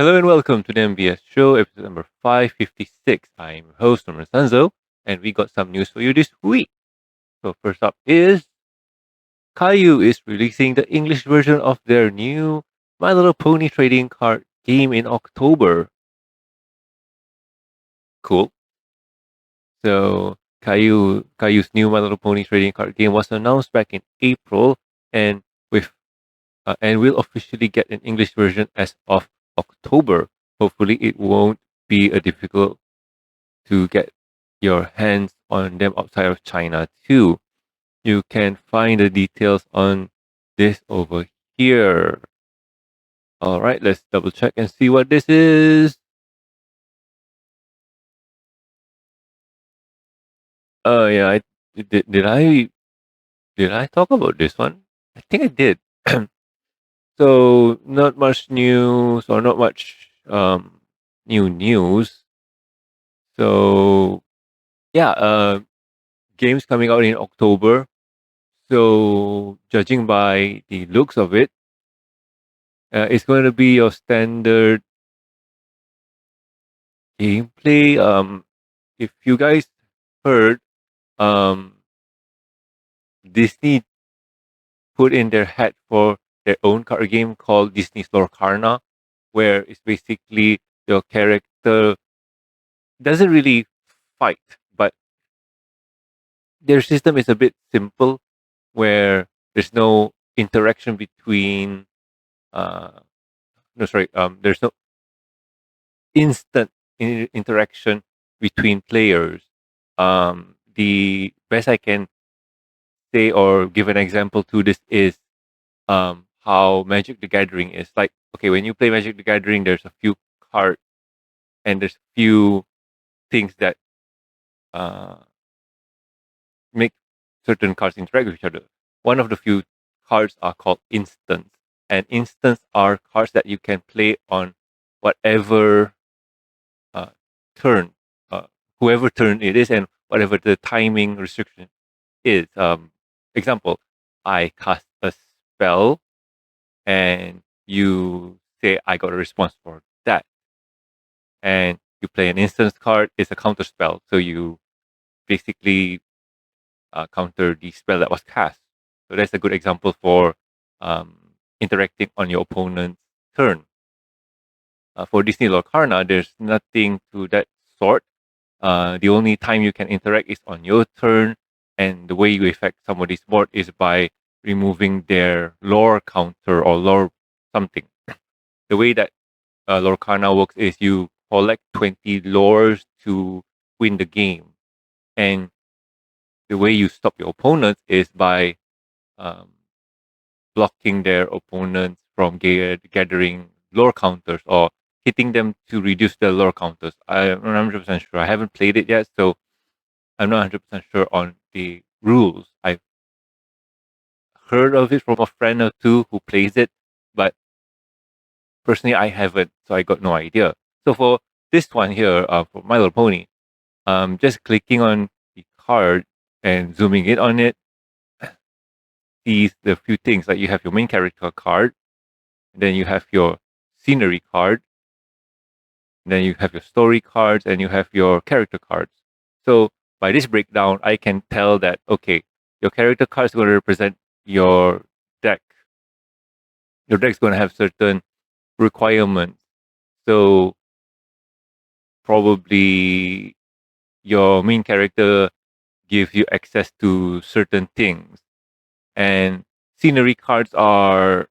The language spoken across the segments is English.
Hello and welcome to the MBS Show, episode number 556. I'm your host, Sanzo, and we got some news for you this week. So first up is Caillou is releasing the English version of their new My Little Pony trading card game in October. Cool. So Caillou's new My Little Pony trading card game was announced back in April, and with and will officially get an English version as of October. Hopefully, it won't be a difficult to get your hands on them outside of China too. You can find the details on this over here. All right, let's double check and see what this is. Yeah, did I talk about this one? I think I did. So not much news or not much new news. So yeah, games coming out in October. So judging by the looks of it, it's going to be your standard gameplay. If you guys heard, um, Disney put in their hat for their own card game called Disney's Lorcarna, where it's basically your character doesn't really fight, but their system is a bit simple, where there's no interaction between. Uh, no, sorry. There's no instant interaction between players. The best I can say or give an example to this is how Magic the Gathering is. Like, okay, when you play Magic the Gathering, there's a few cards and there's few things that uh, make certain cards interact with each other. One of the few cards are called instants, and instants are cards that you can play on whatever uh, turn, uh, whoever turn it is, and whatever the timing restriction is. Example, I cast a spell and you say I got a response for that, and you play an instance card. It's a counter spell, so you basically counter the spell that was cast. So that's a good example for interacting on your opponent's turn. For Disney Lorcarna, there's nothing to that sort. The only time you can interact is on your turn, and the way you affect somebody's board is by removing their lore counter or lore something. The way that Lorcana works is you collect 20 lores to win the game. And the way you stop your opponents is by um, blocking their opponents from gathering lore counters or hitting them to reduce their lore counters. I'm not 100% sure. I haven't played it yet, so I'm not 100% sure on the rules. I've heard of it from a friend or two who plays it, but personally, I haven't, so I got no idea. So for this one here, for My Little Pony, just clicking on the card and zooming in on it, sees the few things like you have your main character card, and then you have your scenery card, and then you have your story cards, and you have your character cards. So by this breakdown, I can tell that okay, your character card is going to represent your deck. Your deck's going to have certain requirements. So probably your main character gives you access to certain things. And scenery cards are,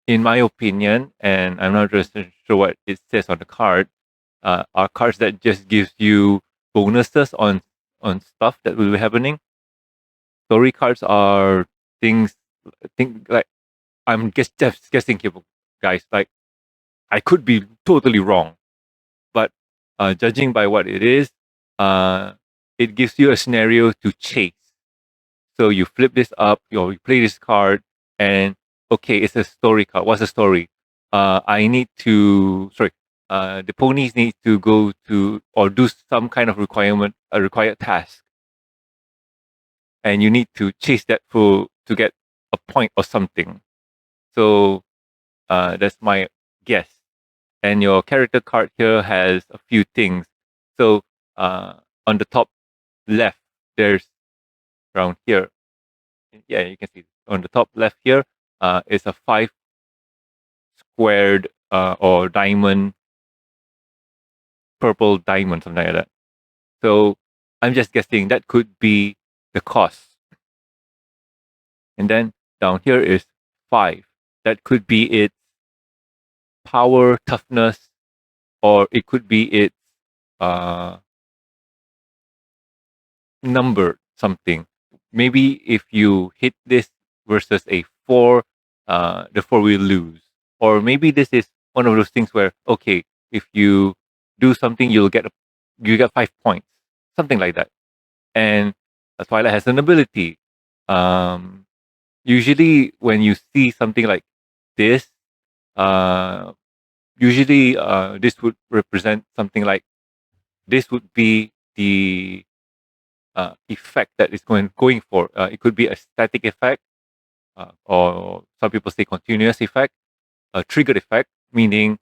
in my opinion, and I'm not just sure what it says on the card, are cards that just gives you bonuses on stuff that will be happening. Story cards are things, think like I'm just guessing here, guys. Like I could be totally wrong, but judging by what it is, uh, it gives you a scenario to chase. So you flip this up, you play this card, and okay, it's a story card. What's the story? I need to, sorry, the ponies need to go to or do some kind of requirement, a required task, and you need to chase that for to get a point or something. So That's my guess. And your character card here has a few things. So on the top left, there's around here. Yeah, you can see on the top left here is a five squared or diamond, purple diamond, something like that. So I'm just guessing that could be the cost. And then down here is five. That could be its power, toughness, or it could be its uh, number something. Maybe if you hit this versus a four, the four will lose. Or maybe this is one of those things where okay, if you do something, you get 5 points, something like that. And Twilight has an ability. Um, Usually, when you see something like this, uh, usually this would represent something like this would be the effect that is going for. It could be a static effect, or some people say continuous effect, a triggered effect, meaning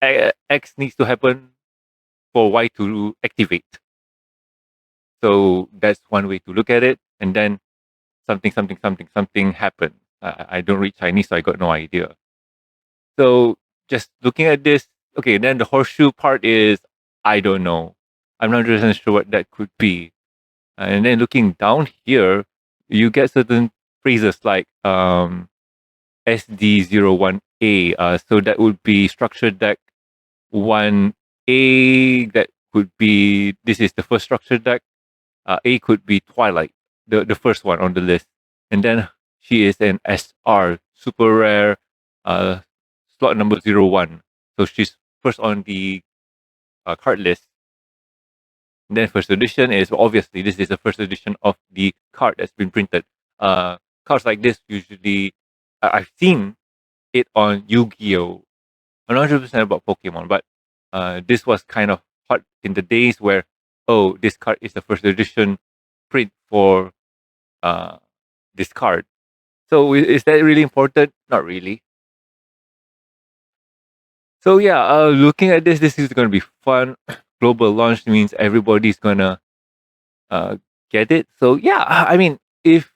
X needs to happen for Y to activate. So that's one way to look at it. And then something, something, something, something happened. I don't read Chinese, so I got no idea. So just looking at this, okay, then the horseshoe part is I don't know. I'm not really sure what that could be. And then looking down here, you get certain phrases like SD01A. So that would be structured deck 1A. That could be, this is the first structured deck. A could be Twilight, the first one on the list. And then she is an SR, super rare, uh, slot number 01. So she's first on the card list. And then first edition is obviously this is the first edition of the card that's been printed. Cards like this usually I've seen it on Yu-Gi-Oh. I'm not 100% about Pokemon, but this was kind of hot in the days where this card is the first edition print for uh, this card. So is that really important? Not really. So yeah, looking at this, this is going to be fun. Global launch means everybody's gonna uh, get it. So yeah, I mean, if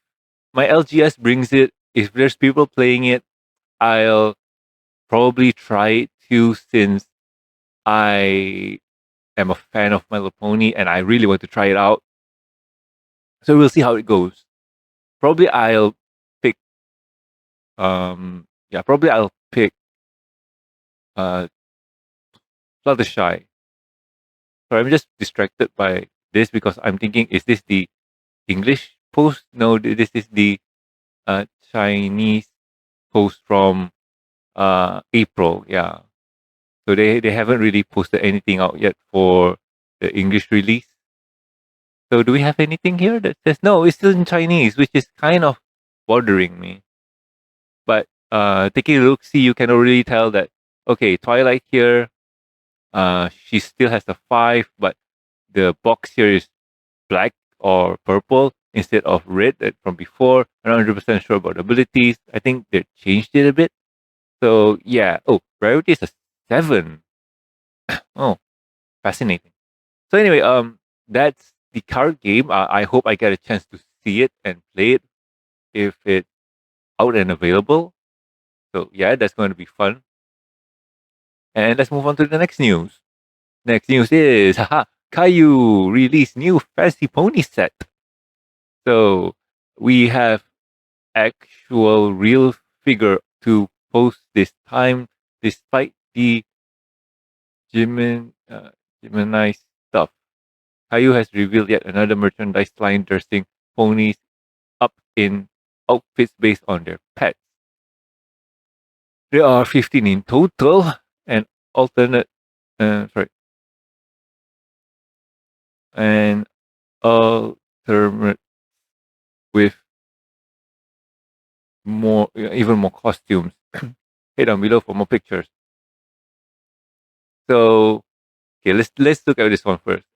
my LGS brings it, if there's people playing it, I'll probably try it too, since I am a fan of MandoPony and I really want to try it out. So we'll see how it goes. Probably I'll pick. Probably I'll pick uh, Fluttershy. So I'm just distracted by this because I'm thinking, is this the English post? No, this is the Chinese post from April. Yeah. So they haven't really posted anything out yet for the English release. So do we have anything here that says no? It's still in Chinese, which is kind of bothering me. But taking a look, see, you can already tell that okay, Twilight here, she still has a five, but the box here is black or purple instead of red from before. I'm not 100% sure about the abilities. I think they changed it a bit. So yeah. Oh, rarity is a 7. Oh, fascinating. So anyway, that's the card game. I hope I get a chance to see it and play it if it's out and available. So yeah, that's going to be fun. And let's move on to the next news. Next news is haha, Caillou released new fancy pony set. So we have actual real figure to post this time, despite the Gemini stuff. Caillou has revealed yet another merchandise line dressing ponies up in outfits based on their pets. There are 15 in total, and alternate, sorry, and alternate with more, even more costumes. Head down below for more pictures. So, okay, let's look at this one first.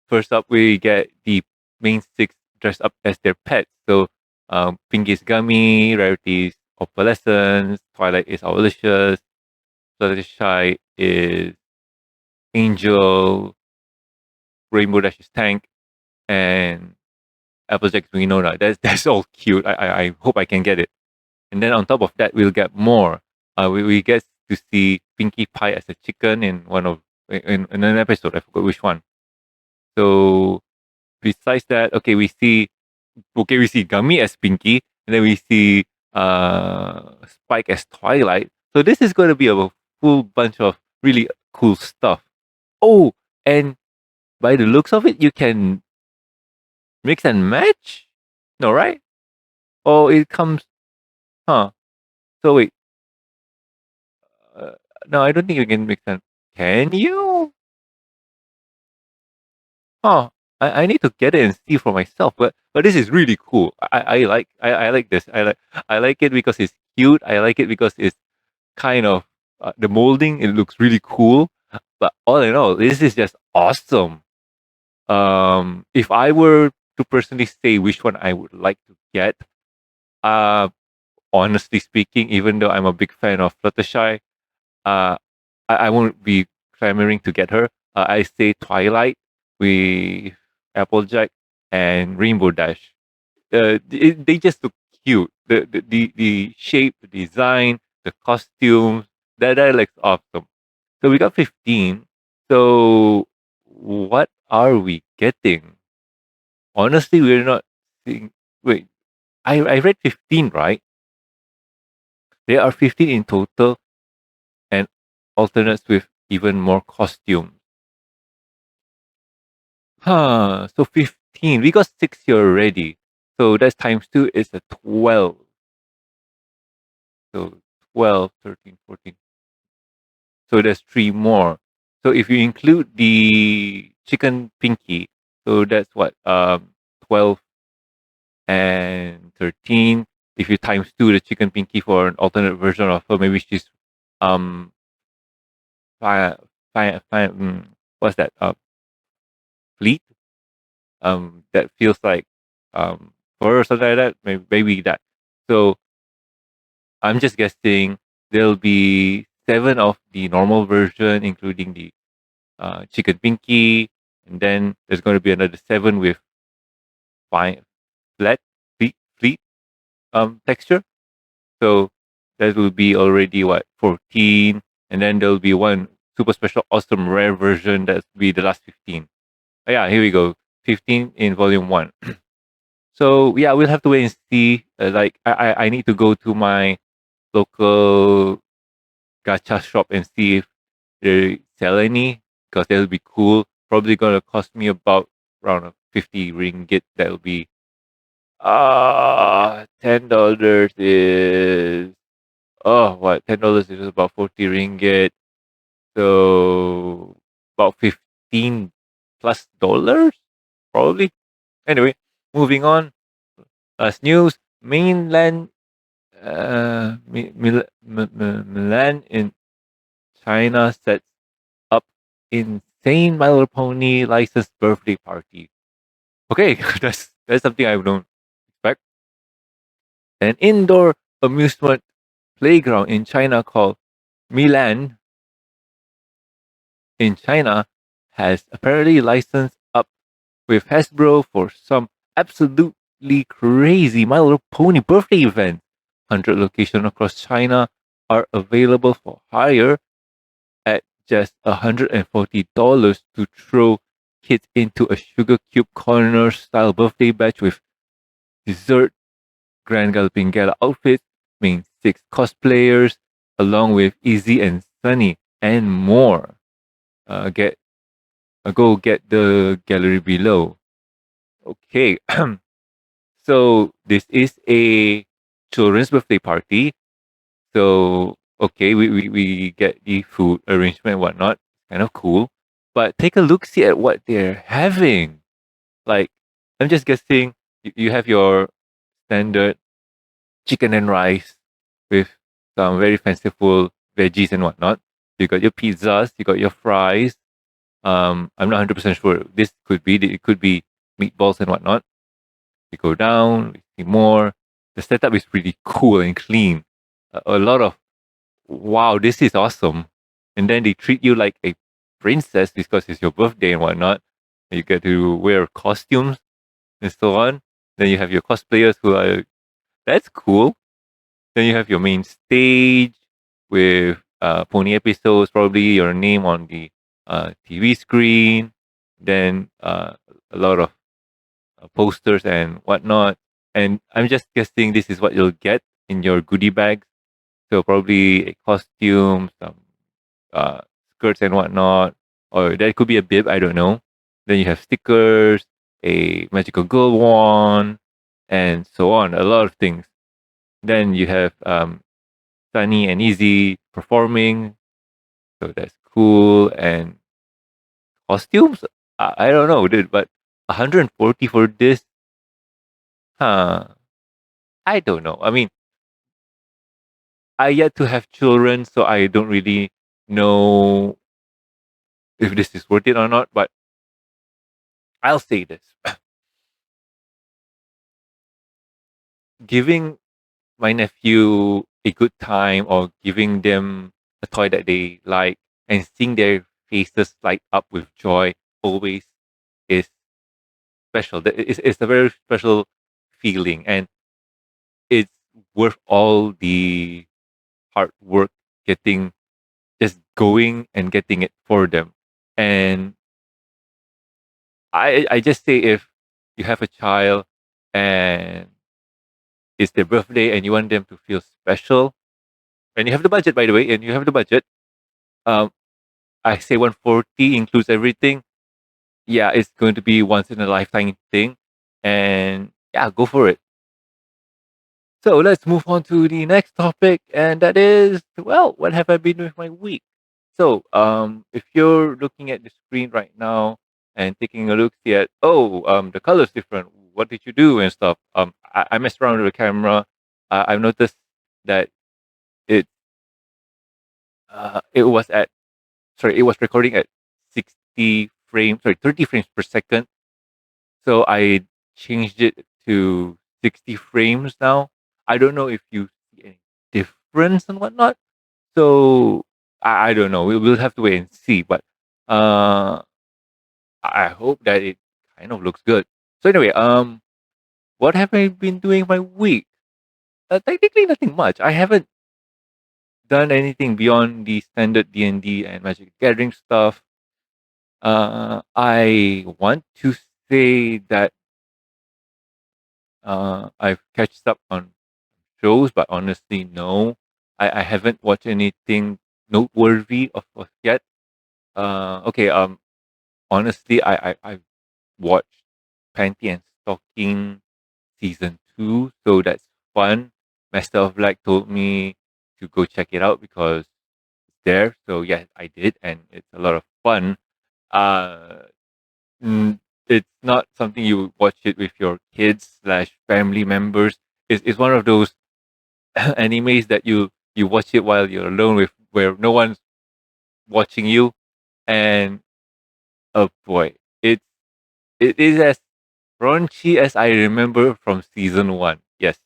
First up, we get the main six dressed up as their pets. So, Pinky's Gummy, Rarity's Opalescence, Twilight is Owlicious, Fluttershy is Angel, Rainbow Dash is Tank, and Applejack's Winona. That's all cute. I hope I can get it. And then on top of that, we'll get more. We get to see Pinkie Pie as a chicken in in an episode. I forgot which one. So besides that, we see Gummy as Pinkie, and then we see Spike as Twilight. So this is going to be a full bunch of really cool stuff. Oh, and by the looks of it, you can mix and match. No, right? Oh, it comes, huh? So wait, uh, no, I don't think you can mix and. Can you? Huh? I need to get it and see for myself. But this is really cool. I like this. I like it because it's cute. I like it because it's kind of the molding. It looks really cool. But all in all, this is just awesome. If I were to personally say which one I would like to get, uh, honestly speaking, even though I'm a big fan of Fluttershy, uh, I won't be clamoring to get her. I say Twilight with Applejack and Rainbow Dash. They just look cute. The shape, the design, the costumes, that looks awesome. So we got 15. So what are we getting? Honestly, we're not seeing. Wait, I read 15, right? There are 15 in total and alternates with even more costumes. Huh, so 15. We got 6 here already. So that's times 2 is a 12. So 12, 13, 14. So there's 3 more. So if you include the chicken pinky, so that's what 12 and 13. If you times 2 the chicken pinky for an alternate version of her, maybe she's um fi, what's that? Fleet. That feels like or something like that. Maybe that. So I'm just guessing there'll be 7 of the normal version, including the chicken pinky, and then there's going to be another 7 with fine flat fleet texture. So that will be already what 14, and then there'll be one super special awesome rare version that'll be the last 15. Oh, yeah, here we go. 15 in volume 1. So yeah, we'll have to wait and see. Like I need to go to my local gacha shop and see if they sell any because that'll be cool. Probably gonna cost me about around 50 ringgit. That'll be $10 is what $10 is about 40 ringgit. So about 15 plus dollars probably. Anyway, moving on. As news, mainland Milan in China sets up insane My Little Pony licensed birthday party. Okay, that's something I don't expect. An indoor amusement playground in China called Milan in China has apparently licensed up with Hasbro for some absolutely crazy My Little Pony birthday event. 100 locations across China are available for hire at just $140 to throw kids into a sugar cube corner style birthday batch with dessert, Grand Galloping Gala outfits, main 6 cosplayers, along with Izzy and Sunny, and more. Get Go get the gallery below. Okay, so this is a children's birthday party. So okay, we get the food arrangement and whatnot. Kind of cool. But take a look see at what they're having. Like I'm just guessing you have your standard chicken and rice with some very fanciful veggies and whatnot. You got your pizzas, you got your fries. I'm not 100% sure. This could be it could be meatballs and whatnot. We go down, we see more. The setup is pretty cool and clean. a lot of wow, this is awesome. And then they treat you like a princess because it's your birthday and whatnot. You get to wear costumes and so on. Then you have your cosplayers who are that's cool. Then you have your main stage with pony episodes, probably your name on the TV screen. Then a lot of posters and whatnot. And I'm just guessing this is what you'll get in your goodie bag. So probably a costume, some uh, skirts and whatnot, or that could be a bib. I don't know. Then you have stickers, a magical girl wand, and so on. A lot of things. Then you have Sunny and Easy performing, so that's cool. And costumes, I don't know, dude, but 140 for this, huh? I don't know. I mean, I yet to have children, so I don't really know if this is worth it or not. But I'll say this: giving my nephew a good time or giving them a toy that they like and seeing their faces light up with joy always is special. It's a very special feeling, and it's worth all the hard work getting just going and getting it for them. And I just say if you have a child and it's their birthday and you want them to feel special, and you have the budget, by the way, and you have the budget, um, I say 140 includes everything. Yeah, it's going to be once in a lifetime thing, and yeah, go for it. So let's move on to the next topic, and that is, well, what have I been doing with my week? So, if you're looking at the screen right now and taking a look at, oh, the color's different. What did you do and stuff? I messed around with the camera. I've noticed that it it was at sorry, it was recording at 60 frames, sorry, 30 frames per second. So I changed it to 60 frames now. I don't know if you see any difference and whatnot. So I don't know. We'll have to wait and see. But uh, I hope that it kind of looks good. So anyway, what have I been doing my week? Technically, nothing much. I haven't done anything beyond the standard D&D and Magic the Gathering stuff. I want to say that I've catched up on shows, but honestly, no. I haven't watched anything noteworthy of yet. Okay. Honestly, I watched Panty and Stocking season 2, so that's fun. Master of Black told me to go check it out because it's there. So yes, I did, and it's a lot of fun. Uh, it's not something you watch it with your kids slash family members. It's one of those animes that you watch it while you're alone with where no one's watching you, and oh boy, it is as raunchy as I remember from season 1. Yes,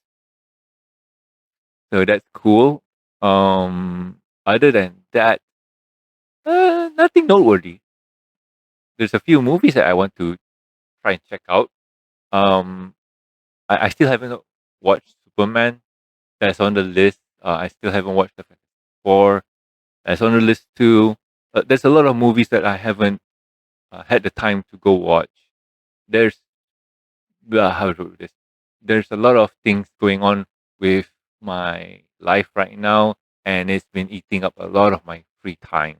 so that's cool. Other than that, nothing noteworthy. There's a few movies that I want to try and check out. Um, I still haven't watched Superman. That's on the list. I still haven't watched the Fantastic Four. That's on the list too. There's a lot of movies that I haven't had the time to go watch. There's how to do this. There's a lot of things going on with my life right now, and it's been eating up a lot of my free time.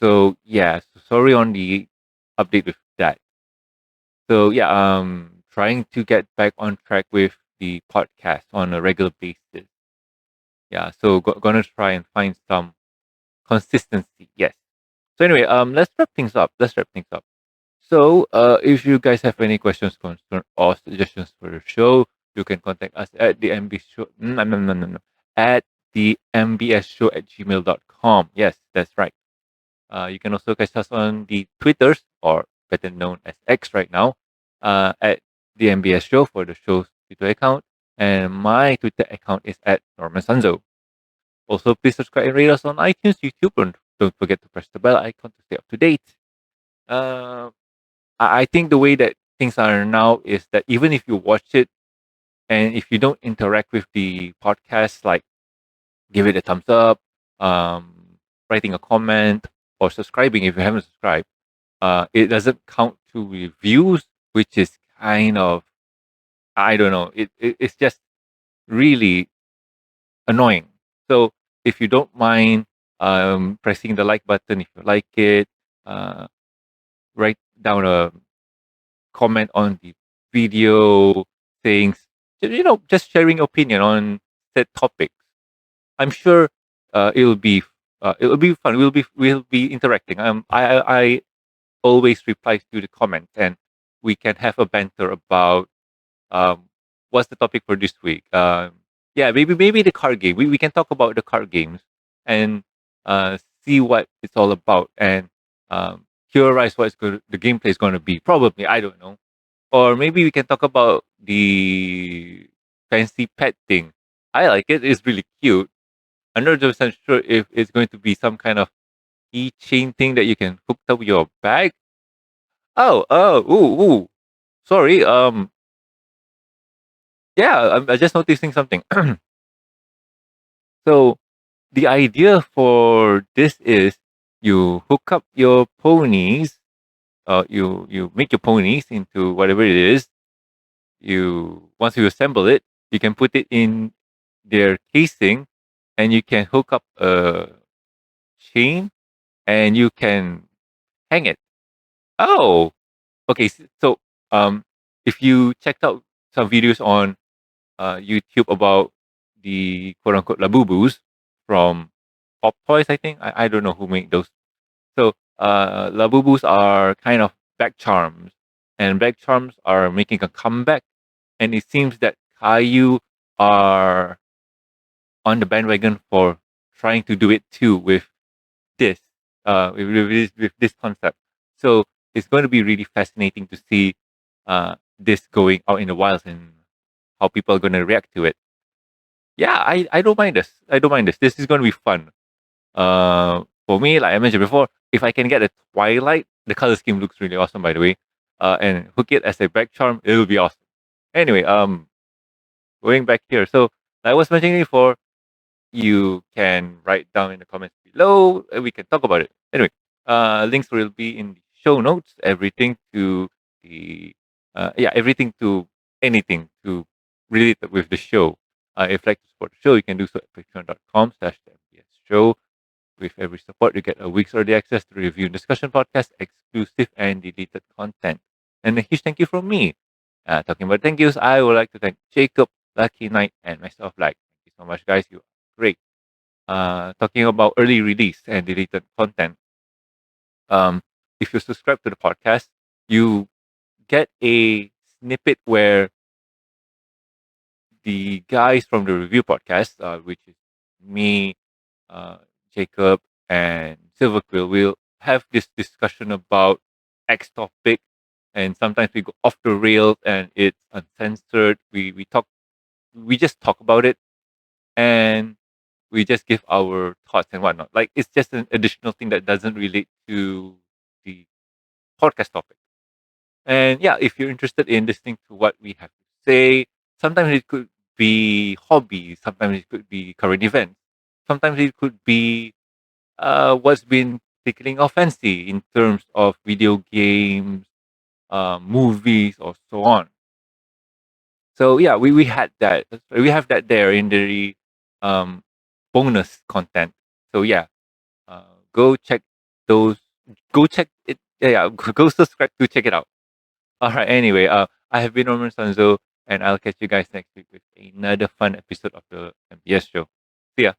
So yeah, so sorry on the update with that. So yeah, trying to get back on track with the podcast on a regular basis. Yeah, so gonna try and find some consistency. Yes. So anyway, let's wrap things up. Let's wrap things up. So, if you guys have any questions, concern, or suggestions for the show, you can contact us at the MB show. No, at the MBS show at gmail.com. Yes, that's right. You can also catch us on the Twitters, or better known as X right now, at the MBS show for the show's Twitter account. And my Twitter account is at Norman Sanzo. Also, please subscribe and rate us on iTunes, YouTube, and don't forget to press the bell icon to stay up to date. Uh, I think the way that things are now is that even if you watch it and if you don't interact with the podcast, like give it a thumbs up, writing a comment, or subscribing if you haven't subscribed, it doesn't count to reviews, which is kind of, I don't know, it's just really annoying. So if you don't mind pressing the like button if you like it, uh, write down a comment on the video saying, just sharing opinion on said topics. I'm sure it'll be fun. We'll be interacting. I always reply to the comments, and we can have a banter about what's the topic for this week. Yeah, maybe the card game. We can talk about the card games and see what it's all about and theorize what the gameplay is going to be. Probably, I don't know. Or maybe we can talk about the fancy pet thing. I like it. It's really cute. I'm not 100% sure if it's going to be some kind of keychain thing that you can hook up your bag. Ooh. Sorry. Yeah, I'm just noticing something. So the idea for this is you hook up your ponies. You make your ponies into whatever it is. You once you assemble it, you can put it in their casing, and you can hook up a chain, and you can hang it. Oh, okay. So, if you checked out some videos on YouTube about the quote unquote labubus from Pop Toys, I think I don't know who made those. So, labubus are kind of back charms, and back charms are making a comeback, and it seems that Caillou are on the bandwagon for trying to do it too with this with this concept. So it's going to be really fascinating to see this going out in the wild and how people are going to react to it. Yeah, I don't mind this. I don't mind this. This is going to be fun. For me, like I mentioned before, if I can get a Twilight, the color scheme looks really awesome, by the way, and hook it as a back charm, it will be awesome. Anyway, going back here. So like I was mentioning before, you can write down in the comments below. And we can talk about it. Anyway, links will be in the show notes. Everything to the everything to anything to relate with the show. If you like to support the show, you can do so at patreon.com/MBS Show. With every support, you get a week's early access to review and discussion podcast, exclusive and deleted content. And a huge thank you from me. Talking about thank yous, I would like to thank Jacob, Lucky Knight, and myself. Like, thank you so much, guys. You are great. Talking about early release and deleted content. Um, if you subscribe to the podcast, you get a snippet where the guys from the review podcast, which is me, uh, Jacob, and Silverquill, will have this discussion about X topic, and sometimes we go off the rails and it's uncensored. We just talk about it, and we just give our thoughts and whatnot. Like it's just an additional thing that doesn't relate to the podcast topic. And yeah, if you're interested in listening to what we have to say, sometimes it could be hobbies, sometimes it could be current events, sometimes it could be what's been tickling our fancy in terms of video games, movies, or so on. So yeah, we had that. We have that there in the um, bonus content. So yeah, go check those. Go check it. Yeah, go subscribe to check it out. All right. Anyway, I have been Roman Sanzo, and I'll catch you guys next week with another fun episode of the MBS show. See ya.